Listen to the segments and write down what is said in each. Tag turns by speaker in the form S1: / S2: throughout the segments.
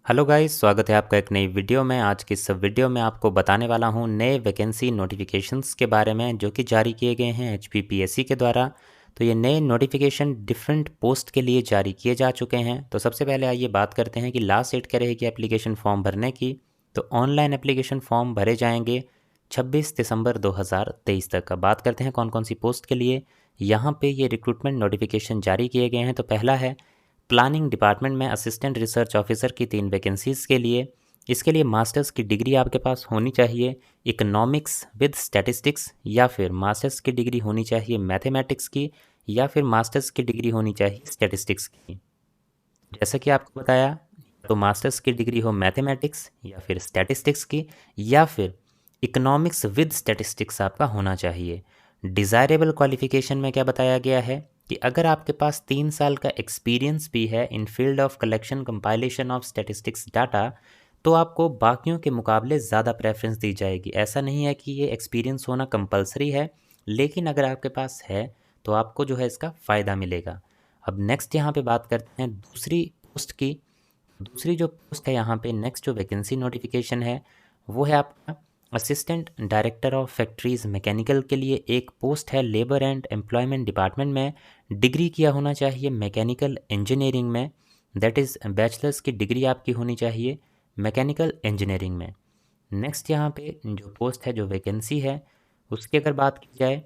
S1: Hello guys, स्वागत है आपका एक नई वीडियो में। आज की इस वीडियो में आपको बताने वाला हूं नए वैकेंसी नोटिफिकेशंस के बारे में जो कि जारी किए गए हैं HPPSC के द्वारा। तो ये नए नोटिफिकेशन डिफरेंट पोस्ट के लिए जारी किए जा चुके हैं। तो सबसे पहले आइए बात करते हैं कि लास्ट डेट क्या रहेगी एप्लीकेशन फॉर्म भरने की। तो ऑनलाइन एप्लीकेशन फॉर्म भरे जाएंगे 26 दिसंबर 2023 तक। अब बात करते हैं कौन कौन सी पोस्ट के लिए यहाँ पे ये रिक्रूटमेंट नोटिफिकेशन जारी किए गए हैं। तो पहला है प्लानिंग डिपार्टमेंट में असिस्टेंट रिसर्च ऑफिसर की 3 वैकेंसीज़ के लिए। इसके लिए मास्टर्स की डिग्री आपके पास होनी चाहिए इकोनॉमिक्स विद स्टैटिस्टिक्स, या फिर मास्टर्स की डिग्री होनी चाहिए मैथमेटिक्स की, या फिर मास्टर्स की डिग्री होनी चाहिए स्टैटिस्टिक्स की। जैसा कि आपको बताया, तो मास्टर्स की डिग्री हो मैथमेटिक्स या फिर स्टैटिस्टिक्स की, या फिर इकोनॉमिक्स विद स्टैटिस्टिक्स आपका होना चाहिए। डिज़ायरेबल क्वालिफिकेशन में क्या बताया गया है कि अगर आपके पास 3 साल का एक्सपीरियंस भी है in field of collection compilation of statistics data, तो आपको बाकियों के मुकाबले ज़्यादा प्रेफरेंस दी जाएगी। ऐसा नहीं है कि ये एक्सपीरियंस होना कंपलसरी है, लेकिन अगर आपके पास है तो आपको जो है इसका फ़ायदा मिलेगा। अब नेक्स्ट यहाँ पे बात करते हैं दूसरी पोस्ट की। दूसरी जो पोस्ट है यहाँ पे नेक्स्ट जो वैकेंसी नोटिफिकेशन है वो है आपका assistant director of factories mechanical के लिए एक पोस्ट है लेबर एंड एम्प्लॉयमेंट डिपार्टमेंट में। डिग्री किया होना चाहिए मैकेनिकल इंजीनियरिंग में, दैट इज़ बैचलर्स की डिग्री आपकी होनी चाहिए मैकेनिकल इंजीनियरिंग में। नेक्स्ट यहाँ पे जो पोस्ट है जो वैकेंसी है उसकी अगर बात की जाए,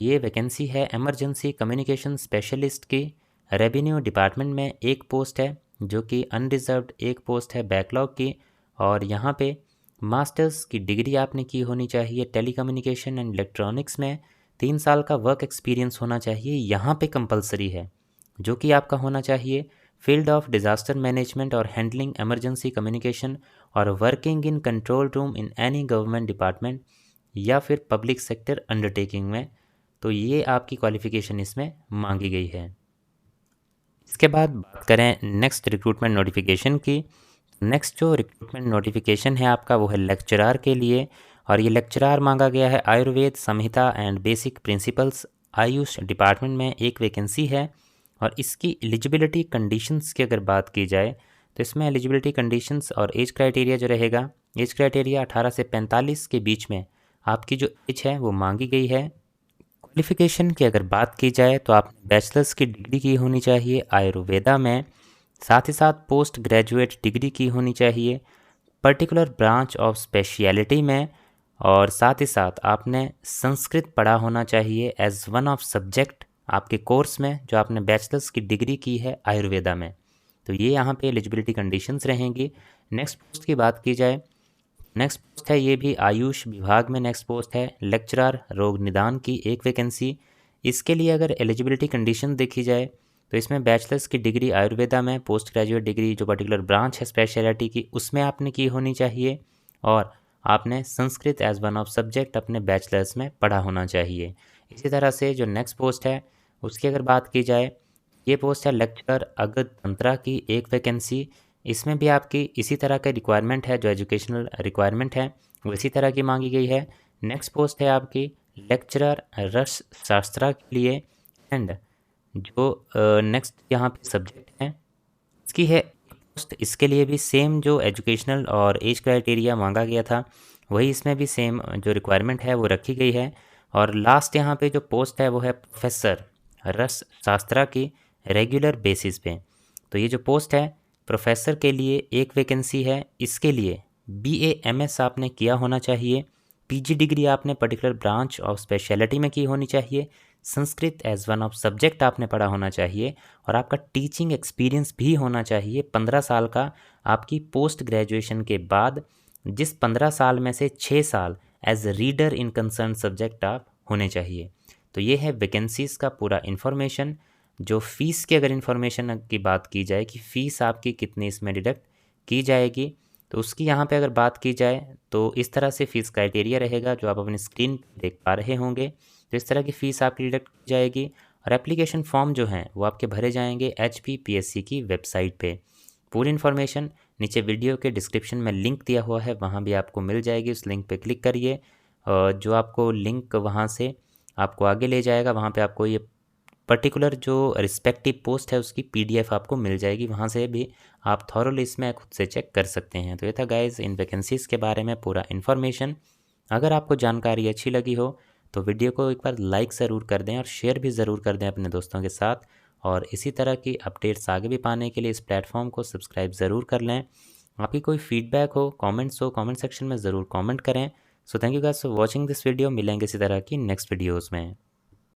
S1: ये वैकेंसी है इमरजेंसी कम्युनिकेशन स्पेशलिस्ट की। रेवेन्यू डिपार्टमेंट में एक पोस्ट है जो कि अनरिजर्व्ड एक पोस्ट है बैकलॉग की। और यहाँ पे मास्टर्स की डिग्री आपने की होनी चाहिए टेलीकम्युनिकेशन एंड इलेक्ट्रॉनिक्स में। 3 साल का वर्क एक्सपीरियंस होना चाहिए यहाँ पे कंपलसरी है, जो कि आपका होना चाहिए फील्ड ऑफ डिज़ास्टर मैनेजमेंट और हैंडलिंग इमरजेंसी कम्युनिकेशन और working in control room in any government department या फिर पब्लिक सेक्टर अंडरटेकिंग में। तो ये आपकी क्वालिफ़िकेशन इसमें मांगी गई है। इसके बाद बात करें नेक्स्ट रिक्रूटमेंट नोटिफिकेशन की। नेक्स्ट जो रिक्रूटमेंट नोटिफिकेशन है आपका वो है लेक्चरार के लिए, और ये लेक्चरार मांगा गया है Ayurveda Samhita and basic principles AYUSH department में एक वैकेंसी है। और इसकी एलिजिबिलिटी कंडीशंस की अगर बात की जाए तो इसमें एलिजिबिलिटी कंडीशंस और एज क्राइटेरिया जो रहेगा, एज क्राइटेरिया 18 से 45 के बीच में आपकी जो एज है वो मांगी गई है। क्वालिफिकेशन की अगर बात की जाए तो आपने बैचलर्स की डिग्री की होनी चाहिए आयुर्वेदा में, साथ ही साथ पोस्ट ग्रेजुएट डिग्री की होनी चाहिए पर्टिकुलर ब्रांच ऑफ स्पेशलिटी में, और साथ ही साथ आपने संस्कृत पढ़ा होना चाहिए एज वन ऑफ सब्जेक्ट आपके कोर्स में जो आपने बैचलर्स की डिग्री की है आयुर्वेदा में। तो ये यहाँ पे एलिजिबिलिटी कंडीशंस रहेंगी। नेक्स्ट पोस्ट की बात की जाए, नेक्स्ट पोस्ट है ये भी आयुष विभाग में नेक्स्ट पोस्ट है लेक्चरर रोग निदान की एक वैकेंसी। इसके लिए अगर एलिजिबिलिटी कंडीशन देखी जाए तो इसमें बैचलर्स की डिग्री आयुर्वेदा में, पोस्ट ग्रेजुएट डिग्री जो पर्टिकुलर ब्रांच है स्पेशलिटी की उसमें आपने की होनी चाहिए, और आपने Sanskrit as one of subject अपने बैचलर्स में पढ़ा होना चाहिए। इसी तरह से जो नेक्स्ट पोस्ट है उसकी अगर बात की जाए, ये पोस्ट है लेक्चरर अगध तंत्रा की एक वैकेंसी। इसमें भी आपकी इसी तरह का रिक्वायरमेंट है, जो एजुकेशनल रिक्वायरमेंट है वो इसी तरह की मांगी गई है। नेक्स्ट पोस्ट है आपकी लेक्चरर रस शास्त्रा के लिए, एंड जो नेक्स्ट यहाँ पे सब्जेक्ट है इसकी है पोस्ट, इसके लिए भी सेम जो एजुकेशनल और एज क्राइटेरिया मांगा गया था वही इसमें भी सेम जो रिक्वायरमेंट है वो रखी गई है। और लास्ट यहाँ पे जो पोस्ट है वो है प्रोफेसर रस शास्त्रा की रेगुलर बेसिस पे। तो ये जो पोस्ट है प्रोफेसर के लिए एक वैकेंसी है। इसके लिए BA MS आपने किया होना चाहिए, PG डिग्री आपने पर्टिकुलर ब्रांच ऑफ स्पेशलिटी में की होनी चाहिए, Sanskrit as one of subject आपने पढ़ा होना चाहिए, और आपका टीचिंग एक्सपीरियंस भी होना चाहिए 15 साल का आपकी पोस्ट ग्रेजुएशन के बाद, जिस 15 साल में से 6 साल as reader in concern subject आप होने चाहिए। तो ये है वैकेंसीज़ का पूरा इन्फॉर्मेशन। जो फ़ीस की अगर इन्फॉर्मेशन की बात की जाए कि फ़ीस आपकी कितनी इसमें डिडक्ट की जाएगी, तो उसकी यहाँ पे अगर बात की जाए तो इस तरह से फ़ीस क्राइटेरिया रहेगा जो आप अपनी स्क्रीन पर देख पा रहे होंगे। तो इस तरह की फ़ीस आपकी डिडक्ट की जाएगी, और एप्लीकेशन फॉर्म जो हैं वो आपके भरे जाएंगे HPPSC की वेबसाइट पे। पूरी इन्फॉर्मेशन नीचे वीडियो के डिस्क्रिप्शन में लिंक दिया हुआ है, वहाँ भी आपको मिल जाएगी। उस लिंक पे क्लिक करिए, जो आपको लिंक वहाँ से आपको आगे ले जाएगा, वहाँ पे आपको ये पर्टिकुलर जो रिस्पेक्टिव पोस्ट है उसकी PDF आपको मिल जाएगी, वहाँ से भी आप थॉरोली इसमें खुद से चेक कर सकते हैं। तो ये था गाइज़ इन वैकेंसीज़ के बारे में पूरा इन्फॉर्मेशन। अगर आपको जानकारी अच्छी लगी हो तो वीडियो को एक बार लाइक ज़रूर कर दें और शेयर भी ज़रूर कर दें अपने दोस्तों के साथ। और इसी तरह की अपडेट्स आगे भी पाने के लिए इस प्लेटफॉर्म को सब्सक्राइब ज़रूर कर लें। आपकी कोई फीडबैक हो, कमेंट्स हो, कमेंट सेक्शन में ज़रूर कमेंट करें। So thank you guys for watching this video. मिलेंगे इसी तरह की नेक्स्ट वीडियोज़ में।